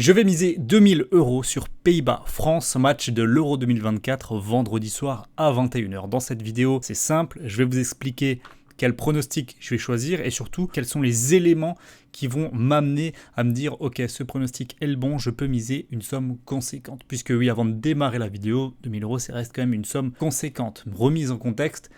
Je vais miser 2000 € sur Pays-Bas-France, match de l'Euro 2024, vendredi soir à 21 h. Dans cette vidéo, c'est simple, je vais vous expliquer quel pronostic je vais choisir et surtout quels sont les éléments qui vont m'amener à me dire ok, ce pronostic est le bon, je peux miser une somme conséquente. Puisque oui, avant de démarrer la vidéo, 2000 €, ça reste quand même une somme conséquente. Remise en contexte,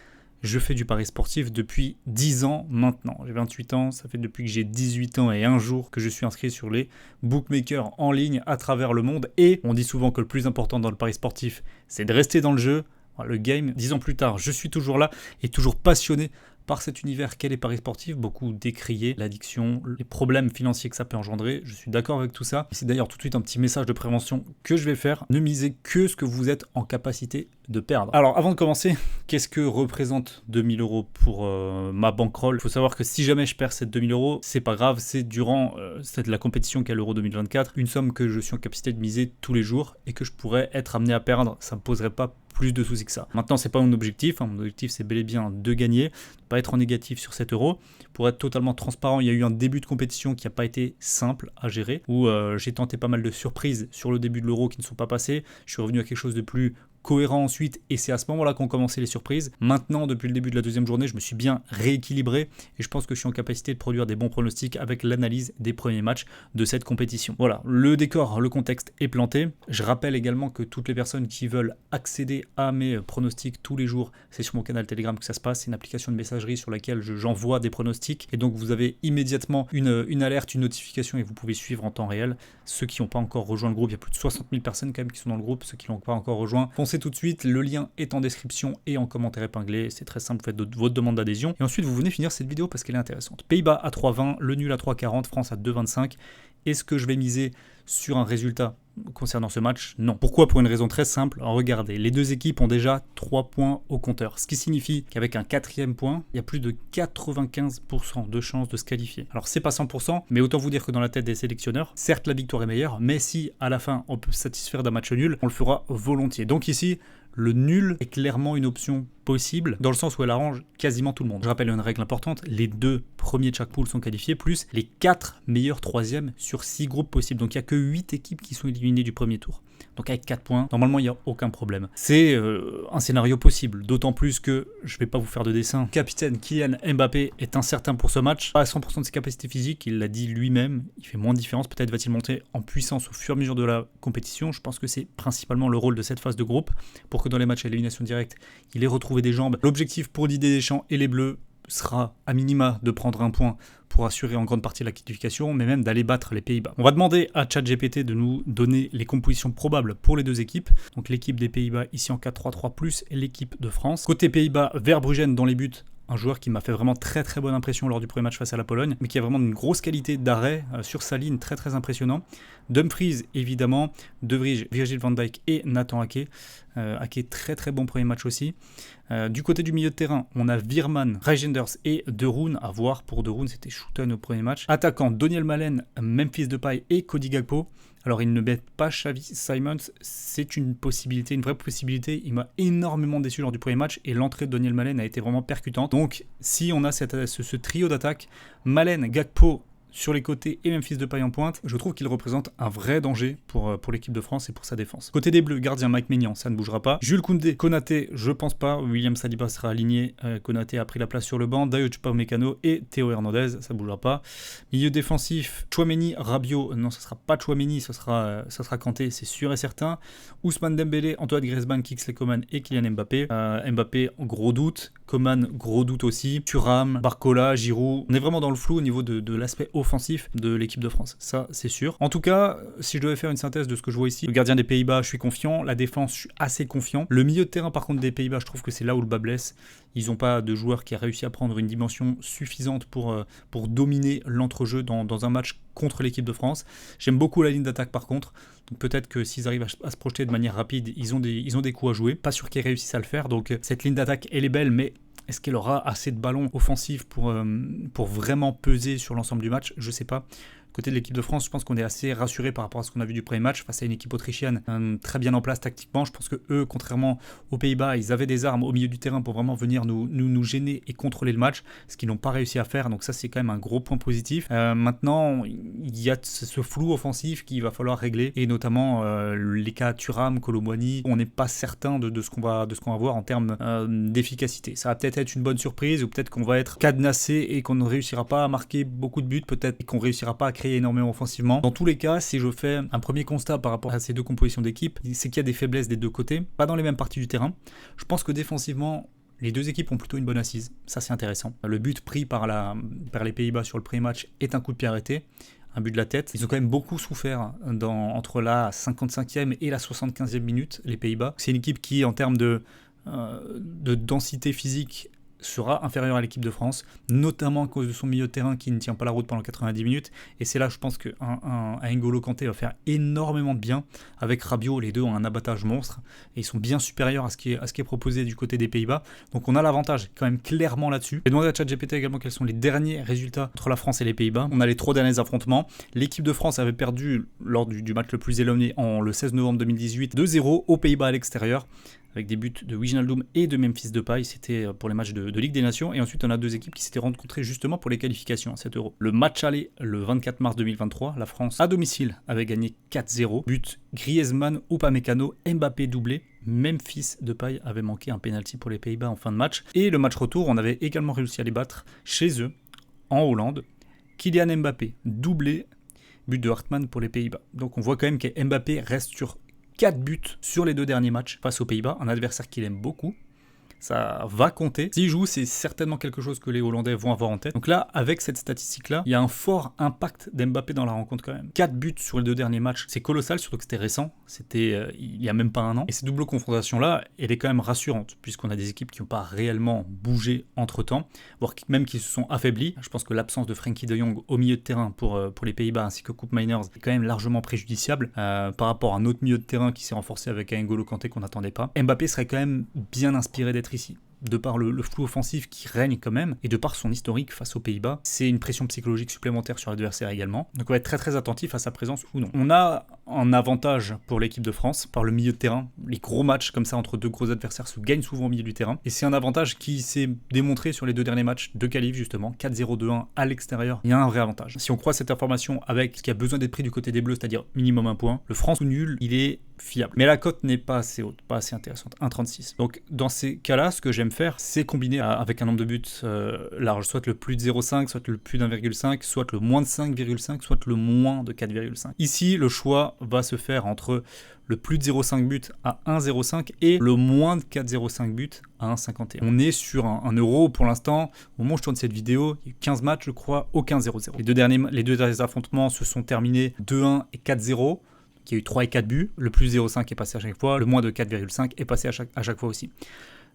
je fais du pari sportif depuis 10 ans maintenant. J'ai 28 ans, ça fait depuis que j'ai 18 ans et un jour que je suis inscrit sur les bookmakers en ligne à travers le monde. Et on dit souvent que le plus important dans le pari sportif, c'est de rester dans le jeu. Le game, 10 ans plus tard, je suis toujours là et toujours passionné par cet univers qu'est les paris sportifs, beaucoup décrié, l'addiction, les problèmes financiers que ça peut engendrer. Je suis d'accord avec tout ça. C'est d'ailleurs tout de suite un petit message de prévention que je vais faire. Ne misez que ce que vous êtes en capacité de perdre. Alors avant de commencer, qu'est-ce que représente 2000 € pour ma bankroll? Il faut savoir que si jamais je perds cette 2000 €, c'est pas grave, c'est durant la compétition qu'est l'Euro 2024, une somme que je suis en capacité de miser tous les jours et que je pourrais être amené à perdre. Ça me poserait pas plus de soucis que ça. Maintenant, c'est pas mon objectif. Mon objectif, c'est bel et bien de gagner, pas être en négatif sur 7 €. Pour être totalement transparent, il y a eu un début de compétition qui n'a pas été simple à gérer, où j'ai tenté pas mal de surprises sur le début de l'Euro qui ne sont pas passées. Je suis revenu à quelque chose de plus cohérent ensuite, et c'est à ce moment-là qu'ont commencé les surprises. Maintenant, depuis le début de la deuxième journée, je me suis bien rééquilibré et je pense que je suis en capacité de produire des bons pronostics avec l'analyse des premiers matchs de cette compétition. Voilà, le décor, le contexte est planté. Je rappelle également que toutes les personnes qui veulent accéder à mes pronostics tous les jours, c'est sur mon canal Telegram que ça se passe. C'est une application de messagerie sur laquelle j'envoie des pronostics et donc vous avez immédiatement une alerte, une notification et vous pouvez suivre en temps réel. Ceux qui n'ont pas encore rejoint le groupe, il y a plus de 60 000 personnes quand même qui sont dans le groupe. Ceux qui ne l'ont pas encore rejoint, foncez tout de suite, le lien est en description et en commentaire épinglé, c'est très simple, vous faites votre demande d'adhésion et ensuite vous venez finir cette vidéo parce qu'elle est intéressante. Pays-Bas à 3,20, le nul à 3,40, France à 2,25. Est-ce que je vais miser sur un résultat concernant ce match? Non. Pourquoi? Pour une raison très simple. Regardez, les deux équipes ont déjà 3 points au compteur, ce qui signifie qu'avec un 4e point, il y a plus de 95% de chances de se qualifier. Alors c'est pas 100%, mais autant vous dire que dans la tête des sélectionneurs, certes la victoire est meilleure, mais si à la fin on peut se satisfaire d'un match nul, on le fera volontiers. Donc ici, le nul est clairement une option possible, dans le sens où elle arrange quasiment tout le monde. Je rappelle une règle importante, les 2 premiers de chaque pool sont qualifiés, plus les 4 meilleurs 3e sur 6 groupes possibles. Donc il n'y a que 8 équipes qui sont éliminées du premier tour. Donc avec 4 points, normalement il n'y a aucun problème. C'est un scénario possible, d'autant plus que, je ne vais pas vous faire de dessin, capitaine Kylian Mbappé est incertain pour ce match, pas à 100% de ses capacités physiques, il l'a dit lui-même, il fait moins de différence, peut-être va-t-il monter en puissance au fur et à mesure de la compétition. Je pense que c'est principalement le rôle de cette phase de groupe, pour que dans les matchs à élimination directe, il ait retrouvé des jambes. L'objectif pour Didier Deschamps et les Bleus sera à minima de prendre un point pour assurer en grande partie la qualification, mais même d'aller battre les Pays-Bas. On va demander à ChatGPT de nous donner les compositions probables pour les deux équipes. Donc l'équipe des Pays-Bas ici en 4-3-3 plus l'équipe de France. Côté Pays-Bas, Verbruggen dans les buts. Un joueur qui m'a fait vraiment très très bonne impression lors du premier match face à la Pologne, mais qui a vraiment une grosse qualité d'arrêt sur sa ligne, très très impressionnant. Dumfries évidemment, De Vrij, Virgil van Dijk et Nathan Ake. Ake très très bon premier match aussi. Du côté du milieu de terrain, on a Veerman, Reijnders et De Roon. À voir pour De Roon, c'était shooten au premier match. Attaquant, Daniel Malen, Memphis Depay et Cody Gakpo. Alors ils ne mettent pas Xavi Simons, c'est une possibilité, une vraie possibilité. Il m'a énormément déçu lors du premier match et l'entrée de Daniel Malen a été vraiment percutante. Donc si on a ce trio d'attaque, Malen, Gakpo sur les côtés et Memphis Depay en pointe, je trouve qu'il représente un vrai danger pour l'équipe de France et pour sa défense. Côté des Bleus, gardien Mike Maignan, ça ne bougera pas. Jules Koundé, Konaté, je pense pas. William Saliba sera aligné. Konaté a pris la place sur le banc. Dayot Upamecano et Théo Hernandez, ça ne bougera pas. Milieu défensif, Tchouaméni, Rabiot, non, ce sera pas Tchouaméni, ça sera Kanté, c'est sûr et certain. Ousmane Dembélé, Antoine Griezmann, Kingsley Coman et Kylian Mbappé. Mbappé, gros doute. Coman, gros doute aussi. Thuram, Barcola, Giroud. On est vraiment dans le flou au niveau de l'aspect offensif de l'équipe de France, ça c'est sûr. En tout cas, si je devais faire une synthèse de ce que je vois ici, le gardien des Pays-Bas, je suis confiant, la défense, je suis assez confiant. Le milieu de terrain par contre des Pays-Bas, je trouve que c'est là où le bas blesse. Ils n'ont pas de joueur qui a réussi à prendre une dimension suffisante pour dominer l'entrejeu dans un match contre l'équipe de France. J'aime beaucoup la ligne d'attaque par contre, donc peut-être que s'ils arrivent à se projeter de manière rapide, ils ont des coups à jouer. Pas sûr qu'ils réussissent à le faire, donc cette ligne d'attaque elle est belle, mais est-ce qu'elle aura assez de ballons offensifs pour vraiment peser sur l'ensemble du match? Je sais pas. Côté de l'équipe de France, je pense qu'on est assez rassuré par rapport à ce qu'on a vu du premier match face à une équipe autrichienne très bien en place tactiquement. Je pense que eux, contrairement aux Pays-Bas, ils avaient des armes au milieu du terrain pour vraiment venir nous gêner et contrôler le match, ce qu'ils n'ont pas réussi à faire. Donc ça, c'est quand même un gros point positif. Maintenant, il y a ce flou offensif qu'il va falloir régler, et notamment les cas Thuram, Kolo Muani. On n'est pas certain de ce qu'on va voir en termes d'efficacité. Ça va peut-être être une bonne surprise, ou peut-être qu'on va être cadenassé et qu'on ne réussira pas à marquer beaucoup de buts, peut-être qu'on ne réussira pas à créer énormément offensivement. Dans tous les cas, si je fais un premier constat par rapport à ces deux compositions d'équipe, c'est qu'il y a des faiblesses des deux côtés, pas dans les mêmes parties du terrain. Je pense que défensivement, les deux équipes ont plutôt une bonne assise. Ça, c'est intéressant. Le but pris par les Pays-Bas sur le premier match est un coup de pied arrêté, un but de la tête. Ils ont quand même beaucoup souffert entre la 55e et la 75e minute, les Pays-Bas. C'est une équipe qui, en termes de densité physique, sera inférieur à l'équipe de France, notamment à cause de son milieu de terrain qui ne tient pas la route pendant 90 minutes. Et c'est là, je pense qu'un N'Golo Kanté va faire énormément de bien. Avec Rabiot, les deux ont un abattage monstre et ils sont bien supérieurs à ce qui est proposé du côté des Pays-Bas. Donc on a l'avantage quand même clairement là-dessus. J'ai demandé à ChatGPT également quels sont les derniers résultats entre la France et les Pays-Bas. On a les 3 derniers affrontements. L'équipe de France avait perdu lors du match le plus éloigné le 16 novembre 2018 2-0 aux Pays-Bas à l'extérieur, avec des buts de Wijnaldum et de Memphis Depay. C'était pour les matchs de Ligue des Nations. Et ensuite, on a deux équipes qui s'étaient rencontrées justement pour les qualifications à cet Euro. Le match aller, le 24 mars 2023, la France, à domicile, avait gagné 4-0. But Griezmann, Upamecano, Mbappé doublé. Memphis Depay avait manqué un penalty pour les Pays-Bas en fin de match. Et le match retour, on avait également réussi à les battre chez eux, en Hollande. Kylian Mbappé doublé, but de Hartmann pour les Pays-Bas. Donc on voit quand même que Mbappé reste sur 4 buts sur les 2 derniers matchs face aux Pays-Bas, un adversaire qu'il aime beaucoup. Ça va compter. S'il joue, c'est certainement quelque chose que les Hollandais vont avoir en tête. Donc là, avec cette statistique-là, il y a un fort impact d'Mbappé dans la rencontre quand même. 4 buts sur les 2 derniers matchs, c'est colossal, surtout que c'était récent. C'était il y a même pas un an. Et cette double confrontation-là, elle est quand même rassurante, puisqu'on a des équipes qui n'ont pas réellement bougé entre-temps, voire même qui se sont affaiblies. Je pense que l'absence de Frenkie de Jong au milieu de terrain pour les Pays-Bas ainsi que Koopmeiners est quand même largement préjudiciable par rapport à un autre milieu de terrain qui s'est renforcé avec un N'Golo Kanté qu'on n'attendait pas. Mbappé serait quand même bien inspiré d'être ici, de par le flou offensif qui règne quand même, et de par son historique face aux Pays-Bas. C'est une pression psychologique supplémentaire sur l'adversaire également. Donc on va être très très attentif à sa présence ou non. On a un avantage pour l'équipe de France par le milieu de terrain. Les gros matchs comme ça entre deux gros adversaires se gagnent souvent au milieu du terrain. Et c'est un avantage qui s'est démontré sur les 2 derniers matchs de qualif justement. 4-0, 2-1 à l'extérieur. Il y a un vrai avantage. Si on croit cette information avec ce qui a besoin d'être pris du côté des Bleus, c'est-à-dire minimum 1 point, le France ou nul, il est fiable. Mais la cote n'est pas assez haute, pas assez intéressante. 1,36. Donc dans ces cas-là, ce que j'aime faire, c'est combiner avec un nombre de buts large, soit le plus de 0,5, soit le plus d'1,5, soit le moins de 5,5, soit le moins de 4,5. Ici, le choix va se faire entre le plus de 0,5 buts à 1,05 et le moins de 4,05 buts à 1,51. On est sur un euro pour l'instant. Au moment où je tourne cette vidéo, il y a eu 15 matchs, je crois, aucun 0-0. Les deux derniers affrontements se sont terminés 2-1 et 4-0. Il y a eu 3 et 4 buts. Le plus 0,5 est passé à chaque fois. Le moins de 4,5 est passé à chaque fois aussi.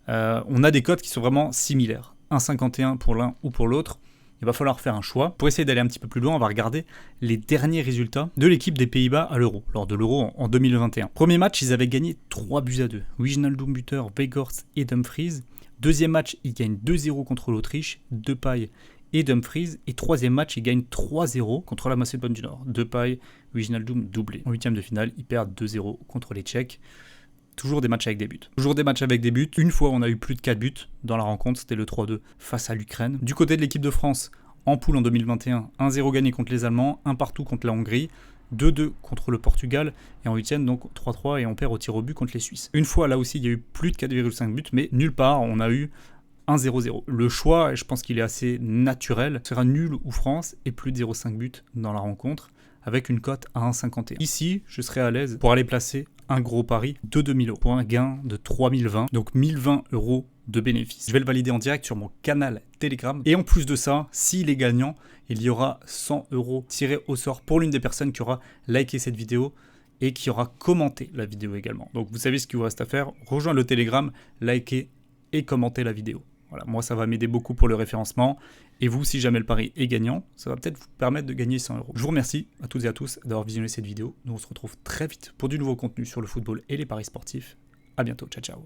On a des cotes qui sont vraiment similaires. 1,51 pour l'un ou pour l'autre. Il va falloir faire un choix. Pour essayer d'aller un petit peu plus loin, on va regarder les derniers résultats de l'équipe des Pays-Bas à l'Euro, lors de l'Euro en 2021. Premier match, ils avaient gagné 3-2. Wijnaldum buteur, Weghorst et Dumfries. Deuxième match, ils gagnent 2-0 contre l'Autriche, Depay et Dumfries. Et troisième match, ils gagnent 3-0 contre la Macédoine du Nord. Depay, Wijnaldum doublé. En huitième de finale, ils perdent 2-0 contre les Tchèques. Toujours des matchs avec des buts. Toujours des matchs avec des buts. Une fois, on a eu plus de 4 buts dans la rencontre. C'était le 3-2 face à l'Ukraine. Du côté de l'équipe de France, en poule en 2021, 1-0 gagné contre les Allemands, 1 partout contre la Hongrie, 2-2 contre le Portugal, et en huitième, donc 3-3, et on perd au tir au but contre les Suisses. Une fois, là aussi, il y a eu plus de 4,5 buts, mais nulle part, on a eu 1-0-0. Le choix, je pense qu'il est assez naturel, sera nul ou France, et plus de 0,5 buts dans la rencontre, avec une cote à 1,51. Ici, je serais à l'aise pour aller placer un gros pari de 2000 € pour un gain de 3020, donc 1020 € de bénéfice. Je vais le valider en direct sur mon canal Telegram. Et en plus de ça, s'il est gagnant, il y aura 100 € tirés au sort pour l'une des personnes qui aura liké cette vidéo et qui aura commenté la vidéo également. Donc vous savez ce qu'il vous reste à faire, rejoindre le Telegram, liker et commenter la vidéo. Voilà, moi ça va m'aider beaucoup pour le référencement. Et vous, si jamais le pari est gagnant, ça va peut-être vous permettre de gagner 100 €. Je vous remercie à toutes et à tous d'avoir visionné cette vidéo. Nous on se retrouve très vite pour du nouveau contenu sur le football et les paris sportifs. À bientôt, ciao ciao.